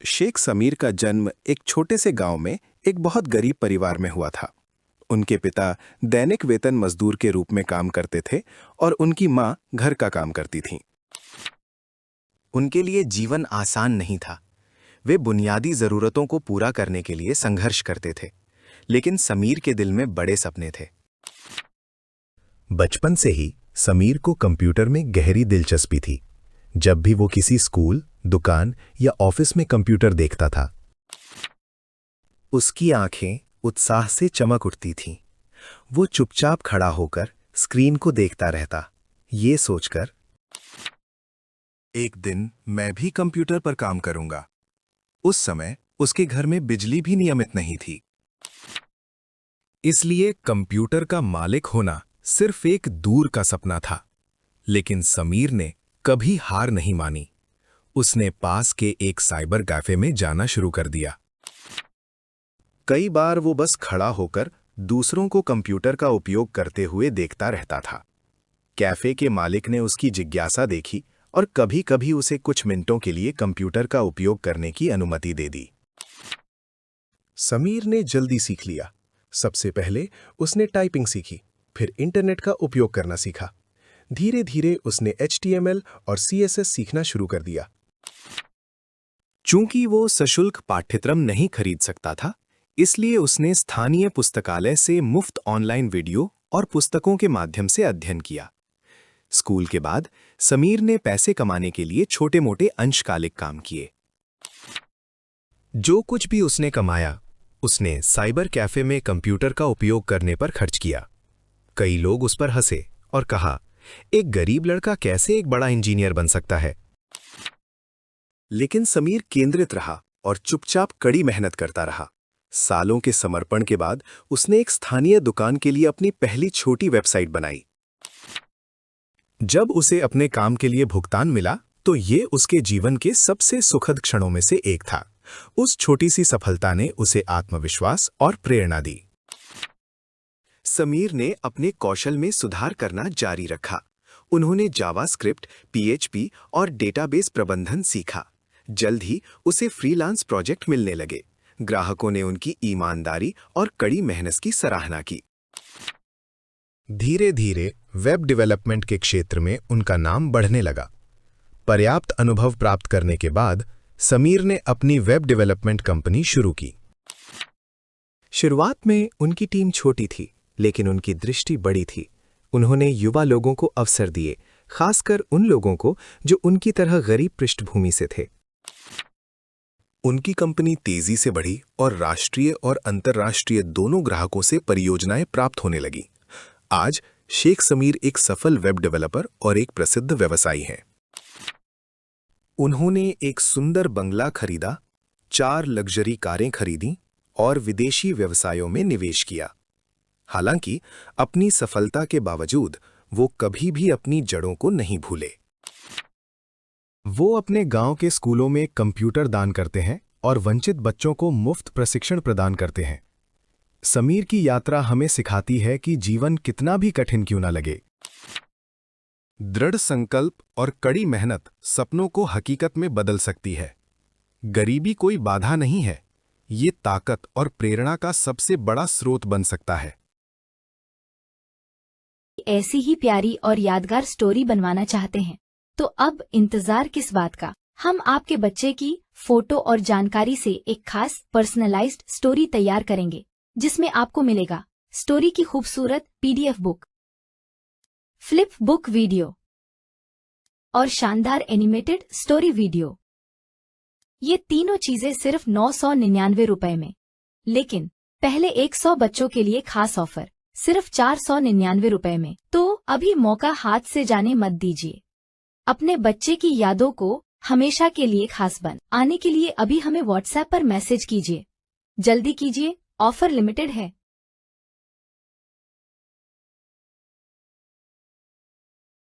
शेख समीर का जन्म एक छोटे से गांव में एक बहुत गरीब परिवार में हुआ था। उनके पिता दैनिक वेतन मजदूर के रूप में काम करते थे और उनकी मां घर का काम करती थीं। उनके लिए जीवन आसान नहीं था। वे बुनियादी जरूरतों को पूरा करने के लिए संघर्ष करते थे, लेकिन समीर के दिल में बड़े सपने थे। बचपन से ही समीर को कंप्यूटर में गहरी दिलचस्पी थी। जब भी वो किसी स्कूल, दुकान या ऑफिस में कंप्यूटर देखता था, उसकी आंखें उत्साह से चमक उठती थीं। वो चुपचाप खड़ा होकर स्क्रीन को देखता रहता, ये सोचकर, एक दिन मैं भी कंप्यूटर पर काम करूंगा। उस समय उसके घर में बिजली भी नियमित नहीं थी, इसलिए कंप्यूटर का मालिक होना सिर्फ एक दूर का सपना था। लेकिन समीर ने कभी हार नहीं मानी। उसने पास के एक साइबर कैफे में जाना शुरू कर दिया। कई बार वो बस खड़ा होकर दूसरों को कंप्यूटर का उपयोग करते हुए देखता रहता था। कैफे के मालिक ने उसकी जिज्ञासा देखी और कभी-कभी उसे कुछ मिनटों के लिए कंप्यूटर का उपयोग करने की अनुमति दे दी। समीर ने जल्दी सीख लिया। सबसे पहले उसने टाइपिंग सीखी, फिर इंटरनेट का उपयोग करना सीखा। धीरे धीरे उसने HTML और CSS सीखना शुरू कर दिया। चूंकि वो सशुल्क पाठ्यक्रम नहीं खरीद सकता था, इसलिए उसने स्थानीय पुस्तकालय से मुफ्त ऑनलाइन वीडियो और पुस्तकों के माध्यम से अध्ययन किया। स्कूल के बाद समीर ने पैसे कमाने के लिए छोटे-मोटे अंशकालिक काम किए। जो कुछ भी उसने कमाया, उसने साइबर कैफे में कंप्यूटर का उपयोग करने पर खर्च किया। कई लोग उस पर हंसे और कहा, एक गरीब लड़का कैसे एक बड़ा इंजीनियर बन सकता है? लेकिन समीर केंद्रित रहा और चुपचाप कड़ी मेहनत करता रहा। सालों के समर्पण के बाद उसने एक स्थानीय दुकान के लिए अपनी पहली छोटी वेबसाइट बनाई। जब उसे अपने काम के लिए भुगतान मिला, तो ये उसके जीवन के सबसे सुखद क्षणों में से एक था। उस छोटी सी सफलता ने उसे आत्मविश्वास और प्रेरणा दी। समीर ने अपने कौशल में सुधार करना जारी रखा। उन्होंने जावास्क्रिप्ट, PHP और डेटाबेस प्रबंधन सीखा। जल्द ही उसे फ्रीलांस प्रोजेक्ट मिलने लगे। ग्राहकों ने उनकी ईमानदारी और कड़ी मेहनत की सराहना की। धीरे धीरे वेब डेवलपमेंट के क्षेत्र में उनका नाम बढ़ने लगा। पर्याप्त अनुभव प्राप्त करने के बाद समीर ने अपनी वेब डेवलपमेंट कंपनी शुरू की। शुरुआत में उनकी टीम छोटी थी, लेकिन उनकी दृष्टि बड़ी थी। उन्होंने युवा लोगों को अवसर दिए, खासकर उन लोगों को जो उनकी तरह गरीब पृष्ठभूमि से थे। उनकी कंपनी तेजी से बढ़ी और राष्ट्रीय और अंतर्राष्ट्रीय दोनों ग्राहकों से परियोजनाएं प्राप्त होने लगी। आज शेख समीर एक सफल वेब डेवलपर और एक प्रसिद्ध व्यवसायी हैं। उन्होंने एक सुंदर बंगला खरीदा, 4 लग्जरी कारें खरीदी और विदेशी व्यवसायों में निवेश किया। हालांकि अपनी सफलता के बावजूद वो कभी भी अपनी जड़ों को नहीं भूले। वो अपने गांव के स्कूलों में कंप्यूटर दान करते हैं और वंचित बच्चों को मुफ्त प्रशिक्षण प्रदान करते हैं। समीर की यात्रा हमें सिखाती है कि जीवन कितना भी कठिन क्यों न लगे, दृढ़ संकल्प और कड़ी मेहनत सपनों को हकीकत में बदल सकती है। गरीबी कोई बाधा नहीं है, ये ताकत और प्रेरणा का सबसे बड़ा स्रोत बन सकता है। ऐसी ही प्यारी और यादगार स्टोरी बनवाना चाहते हैं तो अब इंतजार किस बात का? हम आपके बच्चे की फोटो और जानकारी से एक खास पर्सनलाइज्ड स्टोरी तैयार करेंगे, जिसमें आपको मिलेगा स्टोरी की खूबसूरत PDF book, flip book video और शानदार एनिमेटेड स्टोरी वीडियो। ये तीनों चीजें सिर्फ 999 रुपए में। लेकिन पहले 100 बच्चों के लिए खास ऑफर सिर्फ 499 रुपए में। तो अभी मौका हाथ से जाने मत दीजिए। अपने बच्चे की यादों को हमेशा के लिए खास बन आने के लिए अभी हमें WhatsApp पर मैसेज कीजिए। जल्दी कीजिए, ऑफर लिमिटेड है।